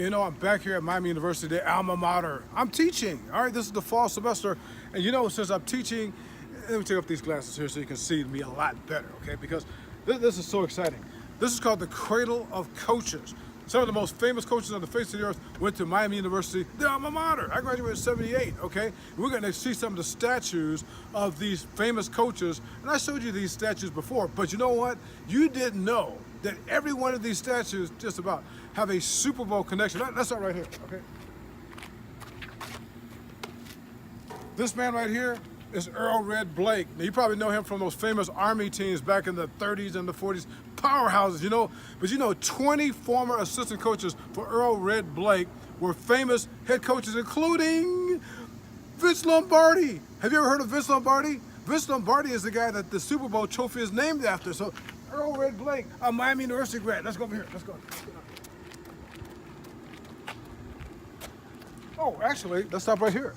you know, I'm back here at Miami University, the alma mater. I'm teaching, all right? This is the fall semester. And you know, since I'm teaching, let me take off these glasses here so you can see me a lot better, okay? Because this is so exciting. This is called the Cradle of Coaches. Some of the most famous coaches on the face of the earth went to Miami University, the alma mater. I graduated in '78, okay? We're gonna see some of the statues of these famous coaches. And I showed you these statues before, but you know what? You didn't know that every one of these statues, just about, have a Super Bowl connection. That's all right here, okay? This man right here is Earl Red Blake. Now, you probably know him from those famous Army teams back in the 30s and the 40s, powerhouses, you know. But you know, 20 former assistant coaches for Earl Red Blake were famous head coaches, including Vince Lombardi. Have you ever heard of Vince Lombardi? Vince Lombardi is the guy that the Super Bowl trophy is named after. So Earl Red Blake, a Miami University grad. Let's go over here. Let's go. Oh, actually, let's stop right here.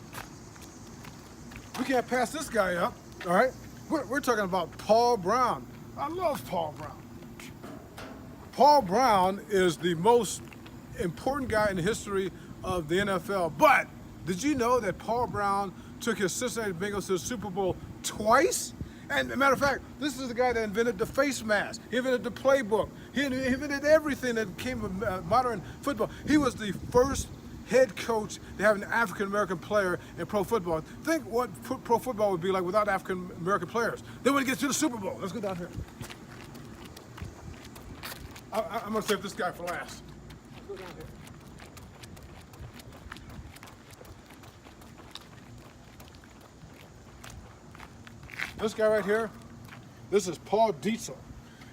We can't pass this guy up, all right? We're talking about Paul Brown. I love Paul Brown. Paul Brown is the most important guy in the history of the NFL. But did you know that Paul Brown took his Cincinnati Bengals to the Super Bowl twice? And as a matter of fact, this is the guy that invented the face mask. He invented the playbook. He invented everything that came of modern football. He was the first head coach to have an African-American player in pro football. Think what pro football would be like without African-American players. Then when it gets to the Super Bowl, let's go down here. I'm gonna save this guy for last. Let's go down here. This guy right here, this is Paul Diesel.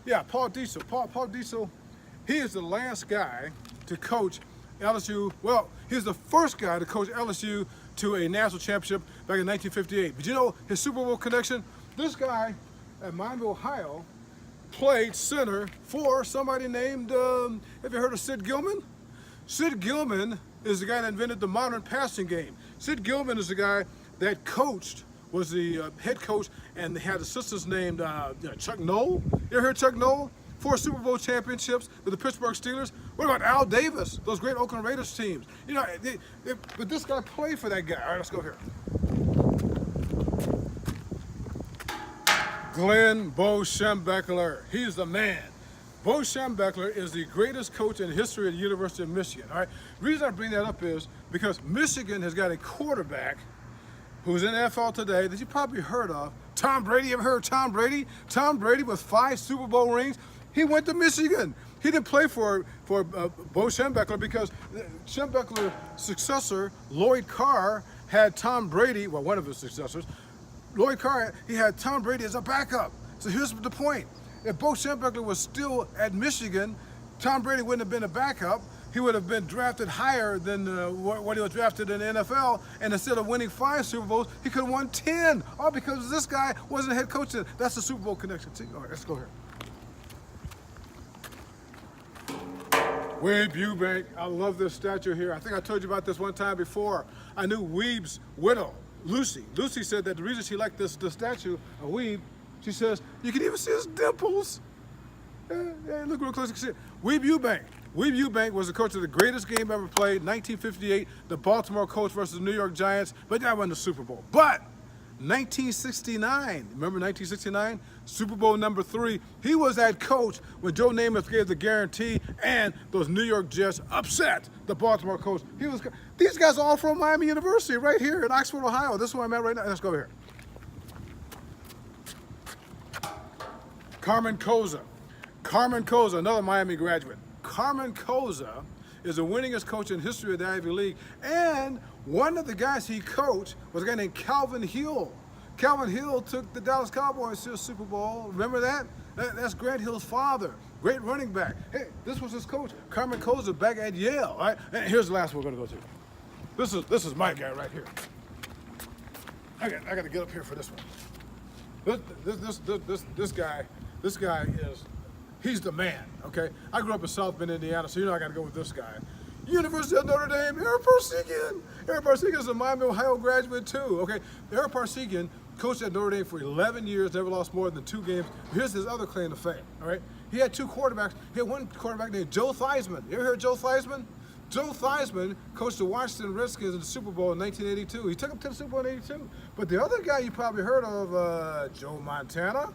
Yeah, Paul Diesel. Paul Diesel, he is the last guy to coach LSU. Well, he was the first guy to coach LSU to a national championship back in 1958. But you know his Super Bowl connection? This guy at Miami, Ohio, played center for somebody named, have you heard of Sid Gilman? Sid Gilman is the guy that invented the modern passing game. Sid Gilman is the guy that coached, was the head coach, and they had assistants named Chuck Noll. You ever heard Chuck Noll? 4 Super Bowl championships with the Pittsburgh Steelers. What about Al Davis? Those great Oakland Raiders teams. You know, but this guy played for that guy. All right, let's go here. Glenn Bo Schembechler. He's the man. Bo Schembechler is the greatest coach in the history of the University of Michigan. All right. The reason I bring that up is because Michigan has got a quarterback who's in the NFL today that you probably heard of. Tom Brady. You ever heard of Tom Brady? Tom Brady with 5 Super Bowl rings. He went to Michigan. He didn't play for Bo Schembechler because Schembechler's successor, Lloyd Carr, had Tom Brady, well, one of his successors, Lloyd Carr, he had Tom Brady as a backup. So here's the point. If Bo Schembechler was still at Michigan, Tom Brady wouldn't have been a backup. He would have been drafted higher than what he was drafted in the NFL. And instead of winning 5 Super Bowls, he could have won 10. All because this guy wasn't a head coach. That's the Super Bowl connection. See? All right, let's go here. Weeb Ewbank. I love this statue here. I think I told you about this one time before. I knew Weeb's widow, Lucy. Lucy said that the reason she liked this statue of Weeb, she says, you can even see his dimples. Yeah, look real close, you can see it. Weeb Ewbank. Weeb Ewbank was the coach of the greatest game ever played, 1958, the Baltimore Colts versus the New York Giants, but that wasn't the Super Bowl. But 1969, remember 1969? Super Bowl number 3, he was that coach when Joe Namath gave the guarantee and those New York Jets upset the Baltimore Colts. These guys are all from Miami University right here in Oxford, Ohio. This is where I'm at right now. Let's go here. Carmen Koza. Carmen Koza, another Miami graduate. Carmen Koza is the winningest coach in history of the Ivy League, and one of the guys he coached was a guy named Calvin Hill. Calvin Hill took the Dallas Cowboys to a Super Bowl. Remember that? That's Grant Hill's father, great running back. Hey, this was his coach, Carmen Koza, back at Yale. All right, and here's the last one we're going to go to. This is my guy right here. I got to get up here for this one. This guy is. He's the man, okay? I grew up in South Bend, Indiana, so you know I got to go with this guy. University of Notre Dame, Eric Parsegian. Eric Parsegian is a Miami, Ohio graduate too, okay? Eric Parsegian coached at Notre Dame for 11 years, never lost more than 2 games. Here's his other claim to fame, all right? He had 2 quarterbacks. He had one quarterback named Joe Theismann. You ever heard of Joe Theismann? Joe Theismann coached the Washington Redskins in the Super Bowl in 1982. He took them to the Super Bowl in 82. But the other guy you probably heard of, Joe Montana.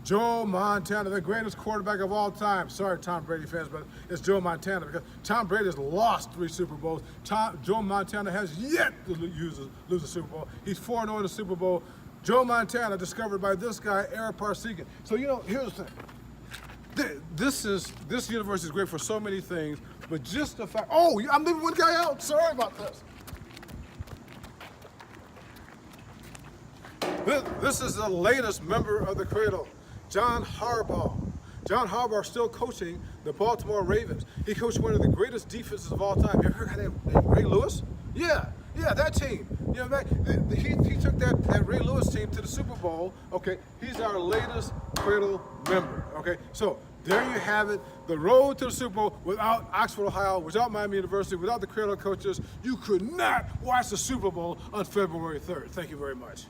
Joe Montana, the greatest quarterback of all time. Sorry, Tom Brady fans, but it's Joe Montana because Tom Brady has lost 3 Super Bowls. Joe Montana has yet to lose a Super Bowl. He's 4-0 in the Super Bowl. Joe Montana discovered by this guy, Eric Parsegian. So, you know, here's the thing. This university is great for so many things, but just the fact, oh, I'm leaving one guy out. Sorry about this. This is the latest member of the Cradle, John Harbaugh. John Harbaugh is still coaching the Baltimore Ravens. He coached one of the greatest defenses of all time. You ever heard of that Ray Lewis? Yeah, that team. You know, he took that Ray Lewis team to the Super Bowl. Okay, he's our latest Cradle member. Okay, so there you have it. The road to the Super Bowl without Oxford, Ohio, without Miami University, without the Cradle coaches. You could not watch the Super Bowl on February 3rd. Thank you very much.